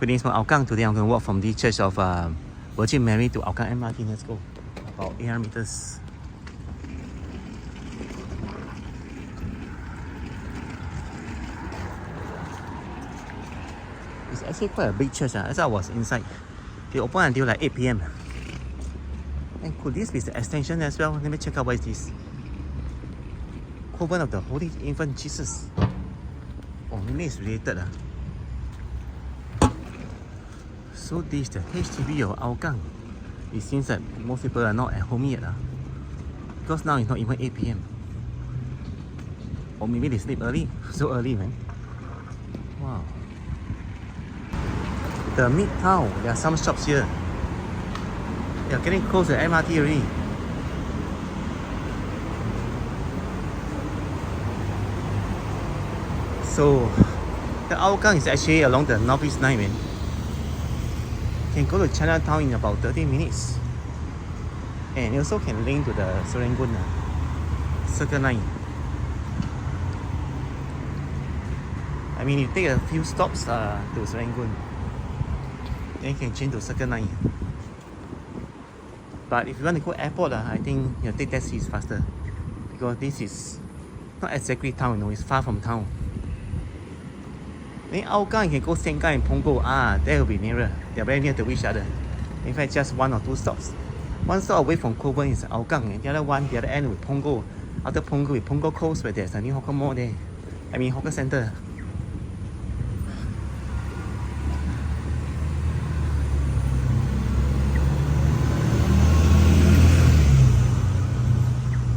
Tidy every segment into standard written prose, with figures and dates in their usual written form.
Greetings from Hougang. Today I'm going to walk from the Church of Virgin Mary to Hougang MRT. Let's go. About 800 meters. It's actually quite a big church. As I was inside, they open until like 8 p.m. And could this be the extension as well? Let me check out what is this. Convent of the Holy Infant Jesus. Oh, maybe it's related. So this is the HDB of Hougang. It seems that most people are not at home yet. Because now it's not even 8 p.m. Or maybe they sleep early. So early, man. Wow. The Midtown, there are some shops here. They are getting close to the MRT already. So, the Hougang is actually along the Northeast Line, man. You can go to Chinatown in about 30 minutes. And you also can link to the Serangoon Circle Line. I mean, you take a few stops to Serangoon, then you can change to Circle Line. But if you want to go airport, I think you take taxi is faster. Because this is not exactly town, you know, it's far from town. Then Hougang, you can go Sengkang and Punggol. That will be nearer. They are very near to each other. In fact, just one or two stops. One stop away from Convent is Hougang, and the other one, the other end with Punggol. After Punggol, with Punggol Coast, where there's a new hawker mall there. I mean, hawker center.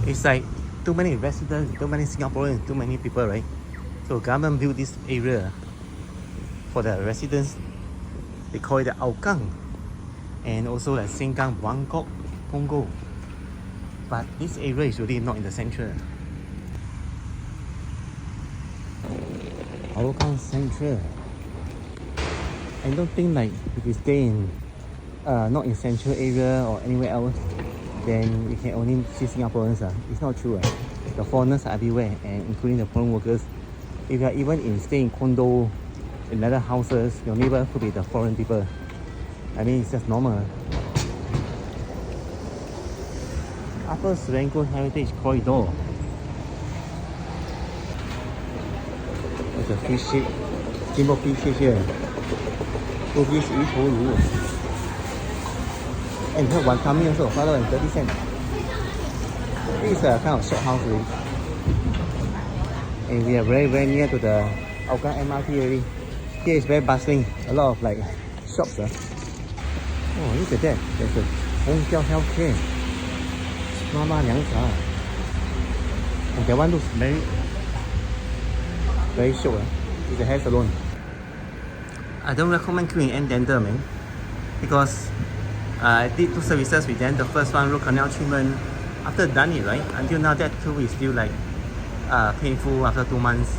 It's like too many residents, too many Singaporeans, too many people, right? So government built this area for the residents. They call it the Hougang, and also like Sengkang, Buangkok, Punggol. But this area is really not in the central. Hougang Central. I don't think like if you stay in not in central area or anywhere else, then you can only see Singaporeans. It's not true. The foreigners are everywhere, and including the foreign workers. If you are even in staying in condo, in other houses, your neighbor could be the foreign people. I mean, it's just normal. Upper Serangoon Heritage Corridor. There's a fish ship, steamboat fish here. Two fish 鱼头鲈. And you have one tummy also, $5.30. This is a kind of shop house really. And we are very near to the Hougang MRT already. Here is very bustling, a lot of like shops. Oh, look at that. There's a Hongqiao Healthcare. Mama Nyangcha. And that one looks very short. It's a hair salon. I don't recommend queuing in Dental, man. Because I did 2 services with them. The first one, root canal treatment. After done it, right? Until now, that too is still like painful after 2 months.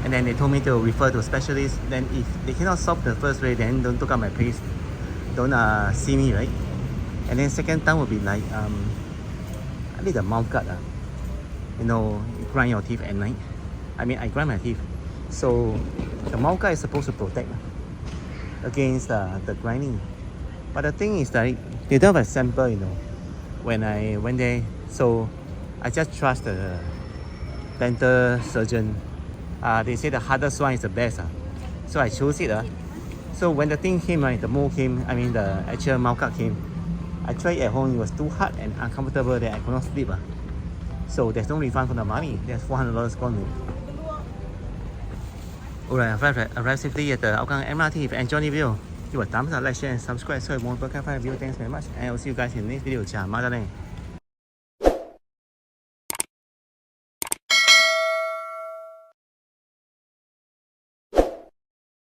And then they told me to refer to a specialist. Then if they cannot solve the first way, then don't look at my place. Don't see me, right? And then second time will be like I need a mouth guard. You know, you grind your teeth at night. I mean, I grind my teeth. So the mouth guard is supposed to protect against the grinding. But the thing is that they don't have a sample, you know, when I went there. So I just trust the dental surgeon. They say the hardest one is the best. So I chose it. So when the thing came, right, the mold came, I mean the actual mouth guard came. I tried it at home, it was too hard and uncomfortable that I could not sleep. So there's no refund for the money. There's $400 gone. Alright, I've arrived safely at the Hougang MRT. If you enjoyed the video, give a thumbs up, like, share and subscribe so more people can find the video. Thanks very much, and I'll see you guys in the next video. Ciao,